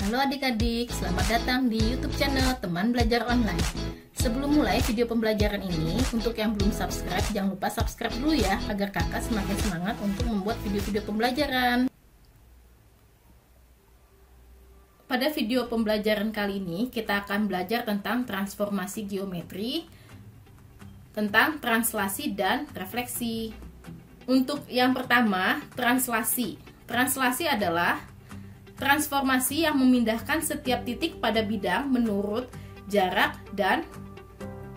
Halo adik-adik, selamat datang di YouTube channel Teman Belajar Online. Sebelum mulai video pembelajaran ini, untuk yang belum subscribe, jangan lupa subscribe dulu ya, agar kakak semakin semangat untuk membuat video-video pembelajaran. Pada video pembelajaran kali ini, kita akan belajar tentang transformasi geometri, tentang translasi dan refleksi. Untuk yang pertama, translasi. Translasi adalah transformasi yang memindahkan setiap titik pada bidang menurut jarak dan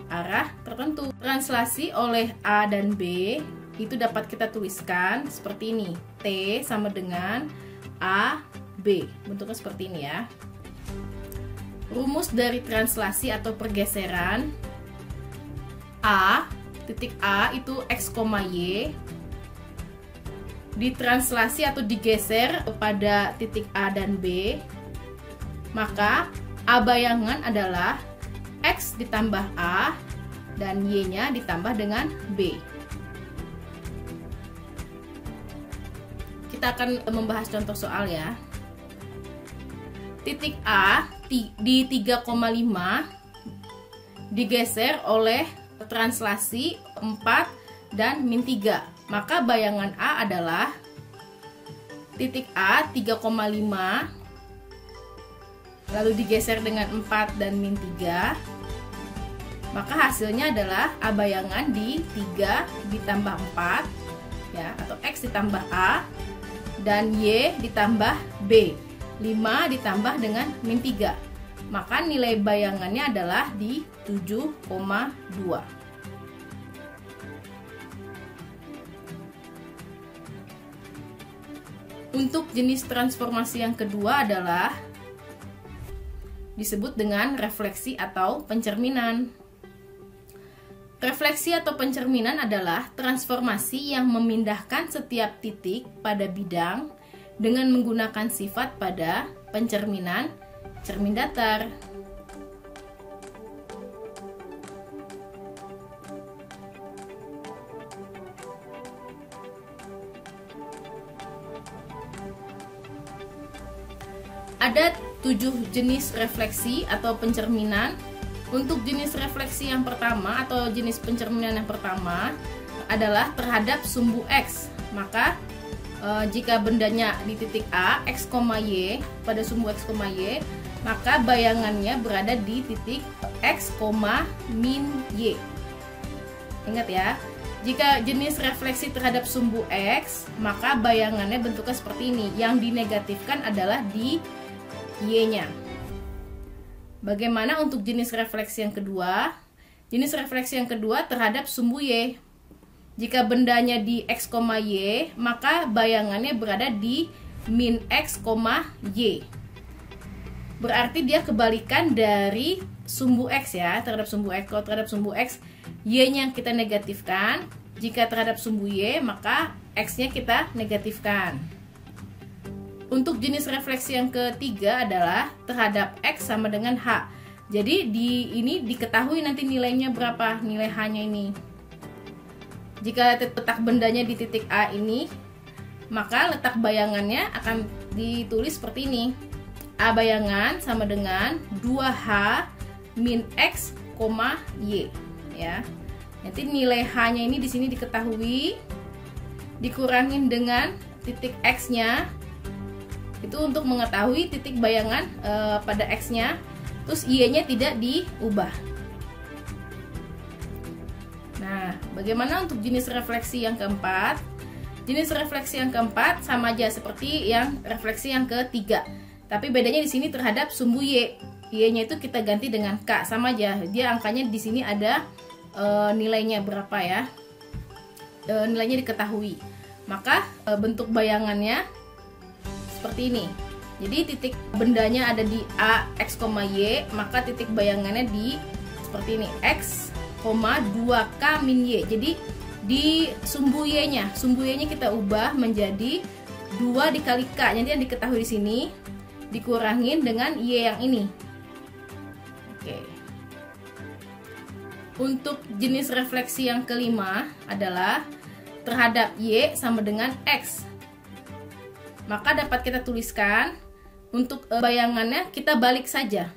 arah tertentu. Translasi oleh A dan B itu dapat kita tuliskan seperti ini. T sama dengan A, B. Bentuknya seperti ini ya. Rumus dari translasi atau pergeseran A, titik A itu X, Y, ditranslasi atau digeser kepada titik A dan B, maka A bayangan adalah X ditambah A dan Y-nya ditambah dengan B. Kita akan membahas contoh soal ya. Titik A di 3,5 digeser oleh translasi 4 dan min 3. Maka bayangan A adalah titik A 3,5 lalu digeser dengan 4 dan min 3. Maka hasilnya adalah A bayangan di 3 ditambah 4 ya, atau X ditambah A dan Y ditambah B. 5 ditambah dengan min 3. Maka nilai bayangannya adalah di 7,2. Untuk jenis transformasi yang kedua adalah disebut dengan refleksi atau pencerminan. Refleksi atau pencerminan adalah transformasi yang memindahkan setiap titik pada bidang dengan menggunakan sifat pada pencerminan cermin datar. Ada 7 jenis refleksi atau pencerminan. Untuk jenis refleksi yang pertama atau jenis pencerminan yang pertama adalah terhadap sumbu X. Maka jika bendanya di titik A, X, Y, pada sumbu X, Y, maka bayangannya berada di titik X, min Y. Ingat ya, jika jenis refleksi terhadap sumbu X, maka bayangannya bentuknya seperti ini. Yang dinegatifkan adalah di Y-nya. Bagaimana untuk jenis refleksi yang kedua? Jenis refleksi yang kedua terhadap sumbu Y. Jika bendanya di X, Y, maka bayangannya berada di min X, Y. Berarti dia kebalikan dari sumbu X ya, terhadap sumbu X. Kalau terhadap sumbu X, Y-nya kita negatifkan. Jika terhadap sumbu Y, maka X-nya kita negatifkan. Untuk jenis refleksi yang ketiga adalah terhadap X sama dengan H. Jadi ini diketahui nanti nilainya berapa, nilai H-nya ini. Jika letak bendanya di titik A ini, maka letak bayangannya akan ditulis seperti ini. A bayangan sama dengan 2H min X, Y. Ya. Nanti nilai H-nya ini di sini diketahui, dikurangin dengan titik X-nya. Itu untuk mengetahui titik bayangan pada X-nya, terus Y-nya tidak diubah. Nah, bagaimana untuk jenis refleksi yang keempat? Jenis refleksi yang keempat sama aja seperti yang refleksi yang ketiga, tapi bedanya di sini terhadap sumbu Y. Y-nya itu kita ganti dengan K, sama aja. Dia angkanya di sini ada nilainya berapa ya? Nilainya diketahui. Maka bentuk bayangannya seperti ini. Jadi titik bendanya ada di A, X, Y, maka titik bayangannya di seperti ini, X, 2K min Y. Jadi di sumbu Y-nya kita ubah menjadi 2 dikali K. Jadi yang diketahui di sini dikurangin dengan Y yang ini. Oke. Untuk jenis refleksi yang kelima adalah terhadap Y sama dengan X. Maka dapat kita tuliskan untuk bayangannya kita balik saja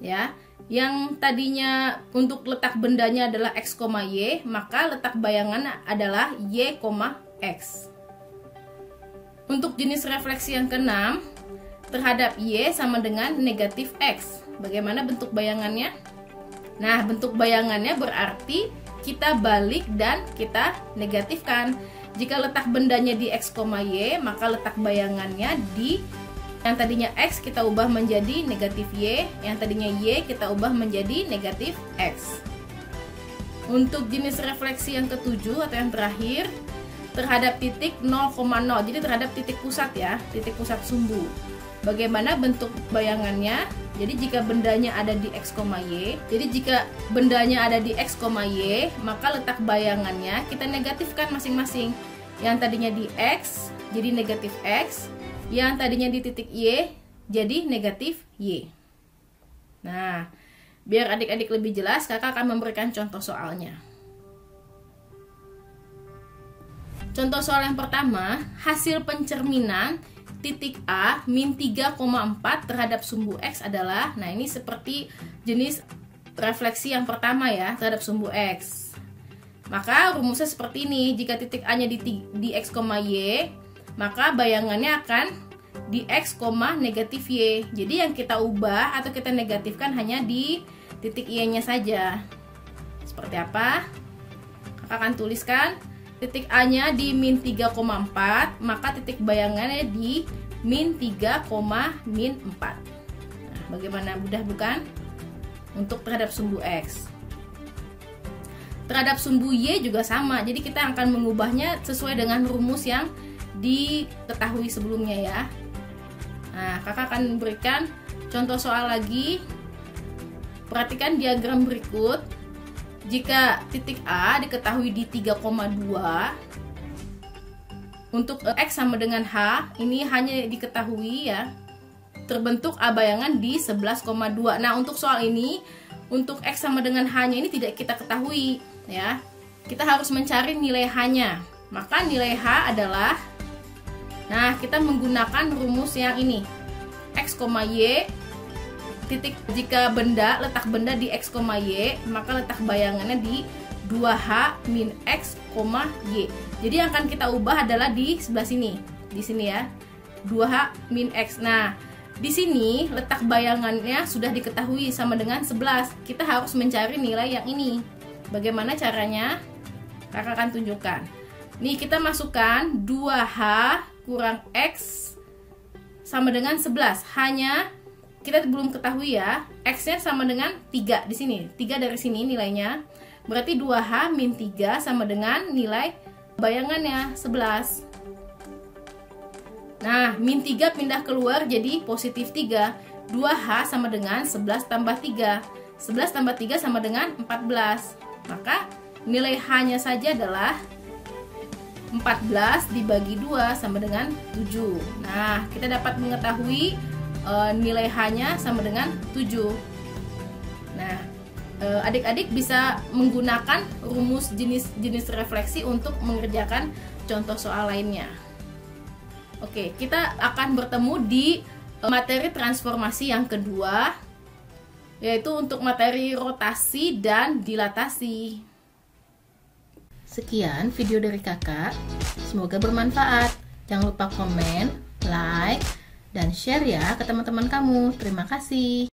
ya. Yang tadinya untuk letak bendanya adalah x, y, maka letak bayangannya adalah y, x. Untuk jenis refleksi yang keenam, terhadap y sama dengan negatif x. Bagaimana bentuk bayangannya? Nah, bentuk bayangannya berarti kita balik dan kita negatifkan. Jika letak bendanya di x, y, maka letak bayangannya di yang tadinya x kita ubah menjadi negatif y, yang tadinya y kita ubah menjadi negatif x. Untuk jenis refleksi yang ketujuh atau yang terakhir, terhadap titik 0,0, jadi terhadap titik pusat ya, titik pusat sumbu. Bagaimana bentuk bayangannya? Jadi jika bendanya ada di x, y, jadi jika bendanya ada di x, y, maka letak bayangannya kita negatifkan masing-masing. Yang tadinya di x jadi negatif x, yang tadinya di titik y jadi negatif y. Nah, biar adik-adik lebih jelas, kakak akan memberikan contoh soalnya. Contoh soal yang pertama, hasil pencerminan titik A min 3,4 terhadap sumbu X adalah, nah ini seperti jenis refleksi yang pertama ya, terhadap sumbu X. Maka rumusnya seperti ini, jika titik A-nya di X, Y, maka bayangannya akan di X, negatif Y. Jadi yang kita ubah atau kita negatifkan hanya di titik Y-nya saja. Seperti apa? Kakak akan tuliskan. Titik A-nya di min 3,4, maka titik bayangannya di min 3, min 4. Nah, bagaimana, mudah bukan? Untuk terhadap sumbu X. Terhadap sumbu Y juga sama, jadi kita akan mengubahnya sesuai dengan rumus yang diketahui sebelumnya ya. Nah, kakak akan berikan contoh soal lagi. Perhatikan diagram berikut. Jika titik A diketahui di 3,2, untuk X sama dengan H, ini hanya diketahui ya, terbentuk A bayangan di 11,2. Nah, untuk soal ini, untuk X sama dengan H-nya ini tidak kita ketahui ya. Kita harus mencari nilai H-nya. Maka nilai H adalah, nah kita menggunakan rumus yang ini, X, Y, titik, jika letak benda di x, y, maka letak bayangannya di 2h min x, y. Jadi yang akan kita ubah adalah di sebelah sini, di sini ya, 2h min x. Nah, di sini letak bayangannya sudah diketahui sama dengan 11. Kita harus mencari nilai yang ini. Bagaimana caranya? Kakak akan tunjukkan. Nih, kita masukkan 2h kurang x sama dengan 11. Hanya kita belum ketahui ya, x-nya sama dengan 3 di sini. 3 dari sini nilainya. Berarti 2h min 3 sama dengan nilai bayangannya 11. Nah, min 3 pindah keluar jadi positif 3. 2h sama dengan 11 tambah 3. 11 tambah 3 sama dengan 14. Maka nilai h-nya saja adalah 14 dibagi 2 sama dengan 7. Nah, kita dapat mengetahui nilai H-nya sama dengan 7. Nah, adik-adik bisa menggunakan rumus jenis refleksi untuk mengerjakan contoh soal lainnya. Oke, kita akan bertemu di materi transformasi yang kedua, yaitu untuk materi rotasi dan dilatasi. Sekian video dari kakak, semoga bermanfaat. Jangan lupa komen, like, dan share ya ke teman-teman kamu. Terima kasih.